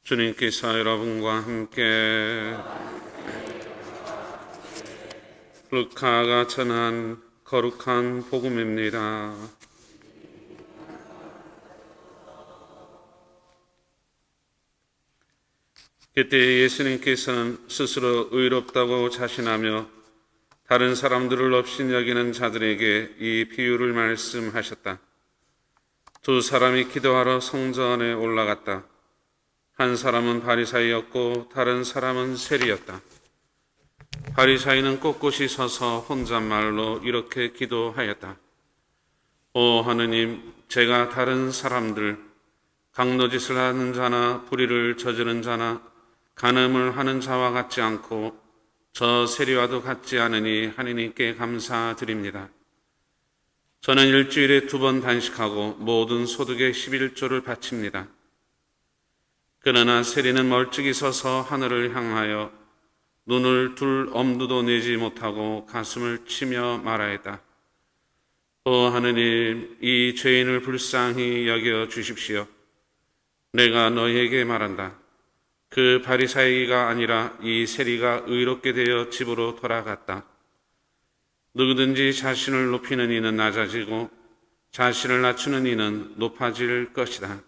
주님께서 여러분과 함께 루카가 전한 거룩한 복음입니다. 그때 예수님께서는 스스로 의롭다고 자신하며 다른 사람들을 없인 여기는 자들에게 이 비유를 말씀하셨다. 두 사람이 기도하러 성전에 올라갔다. 한 사람은 바리사이였고 다른 사람은 세리였다. 바리사이는 꼿꼿이 서서 혼잣말로 이렇게 기도하였다. 오 하느님, 제가 다른 사람들, 강도짓을 하는 자나 불의를 저지른 자나 간음을 하는 자와 같지 않고 저 세리와도 같지 않으니 하느님께 감사드립니다. 저는 일주일에 2번 단식하고 모든 소득의 11조를 바칩니다. 그러나 세리는 멀찍이 서서 하늘을 향하여 눈을 둘 엄두도 내지 못하고 가슴을 치며 말하였다. 오 하느님, 이 죄인을 불쌍히 여겨 주십시오. 내가 너희에게 말한다. 그 바리사이가 아니라 이 세리가 의롭게 되어 집으로 돌아갔다. 누구든지 자신을 높이는 이는 낮아지고 자신을 낮추는 이는 높아질 것이다.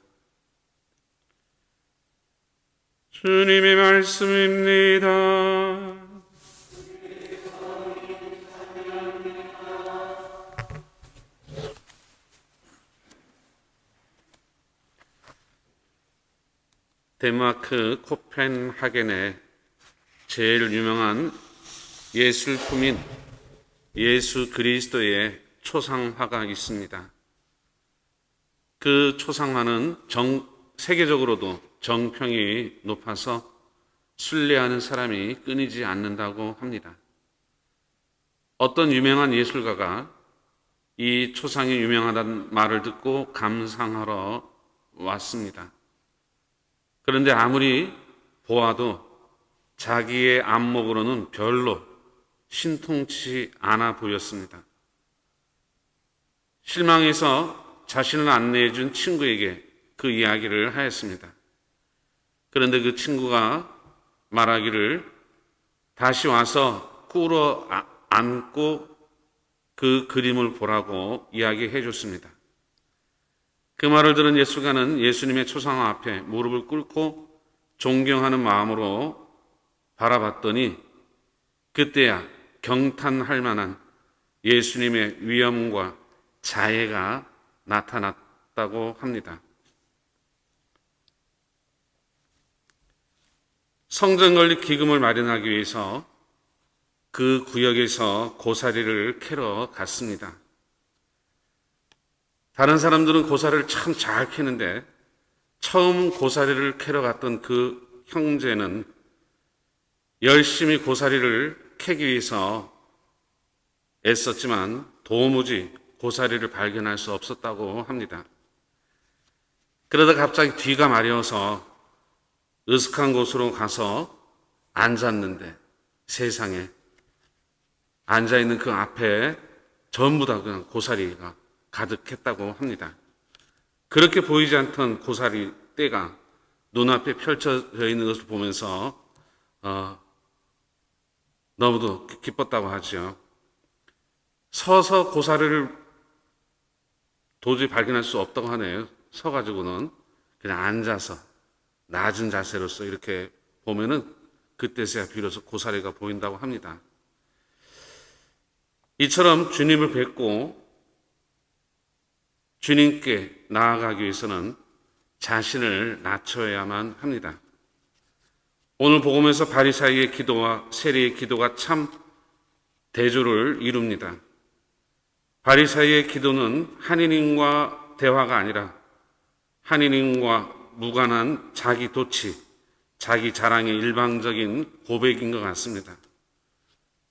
주님의 말씀입니다. 덴마크 코펜하겐에 제일 유명한 예술품인 예수 그리스도의 초상화가 있습니다. 그 초상화는 세계적으로도 정평이 높아서 순례하는 사람이 끊이지 않는다고 합니다. 어떤 유명한 예술가가 이 초상이 유명하다는 말을 듣고 감상하러 왔습니다. 그런데 아무리 보아도 자기의 안목으로는 별로 신통치 않아 보였습니다. 실망해서 자신을 안내해 준 친구에게 그 이야기를 하였습니다. 그런데 그 친구가 말하기를 다시 와서 꿇어 앉고 그 그림을 보라고 이야기해 줬습니다. 그 말을 들은 예술가는 예수님의 초상화 앞에 무릎을 꿇고 존경하는 마음으로 바라봤더니 그때야 경탄할 만한 예수님의 위엄과 자애가 나타났다고 합니다. 성전 건립 기금을 마련하기 위해서 그 구역에서 고사리를 캐러 갔습니다. 다른 사람들은 고사리를 참 잘 캐는데 처음 고사리를 캐러 갔던 그 형제는 열심히 고사리를 캐기 위해서 애썼지만 도무지 고사리를 발견할 수 없었다고 합니다. 그러다 갑자기 뒤가 마려워서 으슥한 곳으로 가서 앉았는데 세상에 앉아있는 그 앞에 전부 다 그냥 고사리가 가득했다고 합니다. 그렇게 보이지 않던 고사리 떼가 눈앞에 펼쳐져 있는 것을 보면서 너무도 기뻤다고 하죠. 서서 고사리를 도저히 발견할 수 없다고 하네요. 서가지고는 그냥 앉아서 낮은 자세로서 이렇게 보면은 그때서야 비로소 고사리가 보인다고 합니다. 이처럼 주님을 뵙고 주님께 나아가기 위해서는 자신을 낮춰야만 합니다. 오늘 복음에서 바리사이의 기도와 세리의 기도가 참 대조를 이룹니다. 바리사이의 기도는 하느님과 대화가 아니라 하느님과 무관한 자기 도취, 자기 자랑의 일방적인 고백인 것 같습니다.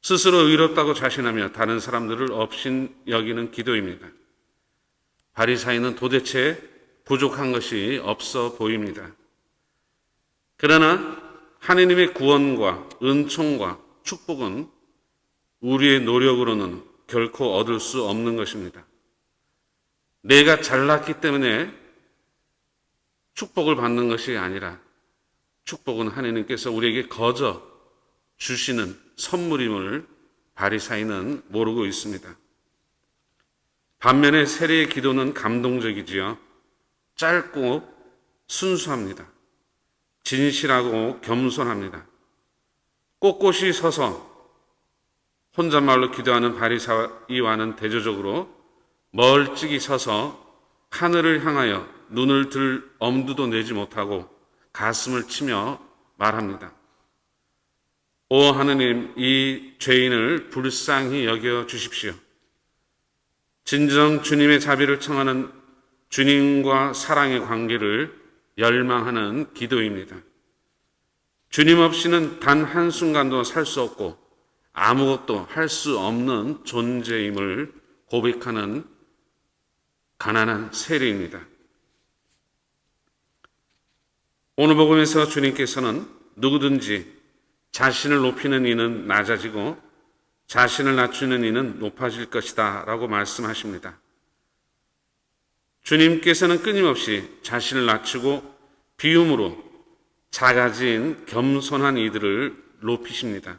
스스로 의롭다고 자신하며 다른 사람들을 없인 여기는 기도입니다. 바리사이는 도대체 부족한 것이 없어 보입니다. 그러나 하느님의 구원과 은총과 축복은 우리의 노력으로는 결코 얻을 수 없는 것입니다. 내가 잘났기 때문에 축복을 받는 것이 아니라 축복은 하나님께서 우리에게 거저 주시는 선물임을 바리사이는 모르고 있습니다. 반면에 세례의 기도는 감동적이지요. 짧고 순수합니다. 진실하고 겸손합니다. 꼿꼿이 서서 혼잣말로 기도하는 바리사이와는 대조적으로 멀찍이 서서 하늘을 향하여 눈을 들 엄두도 내지 못하고 가슴을 치며 말합니다. 오 하느님, 이 죄인을 불쌍히 여겨 주십시오. 진정 주님의 자비를 청하는 주님과 사랑의 관계를 열망하는 기도입니다. 주님 없이는 단 한순간도 살 수 없고 아무것도 할 수 없는 존재임을 고백하는 가난한 세리입니다. 오늘 복음에서 주님께서는 누구든지 자신을 높이는 이는 낮아지고 자신을 낮추는 이는 높아질 것이다 라고 말씀하십니다. 주님께서는 끊임없이 자신을 낮추고 비움으로 작아진 겸손한 이들을 높이십니다.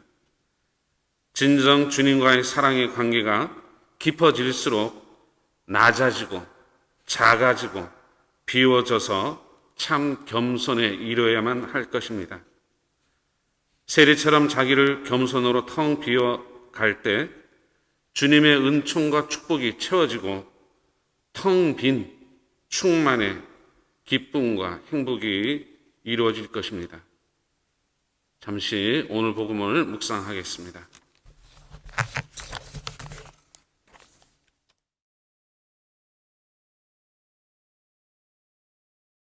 진정 주님과의 사랑의 관계가 깊어질수록 낮아지고 작아지고 비워져서 참 겸손에 이르어야만 할 것입니다. 세리처럼 자기를 겸손으로 텅 비워갈 때 주님의 은총과 축복이 채워지고 텅 빈 충만의 기쁨과 행복이 이루어질 것입니다. 잠시 오늘 복음을 묵상하겠습니다.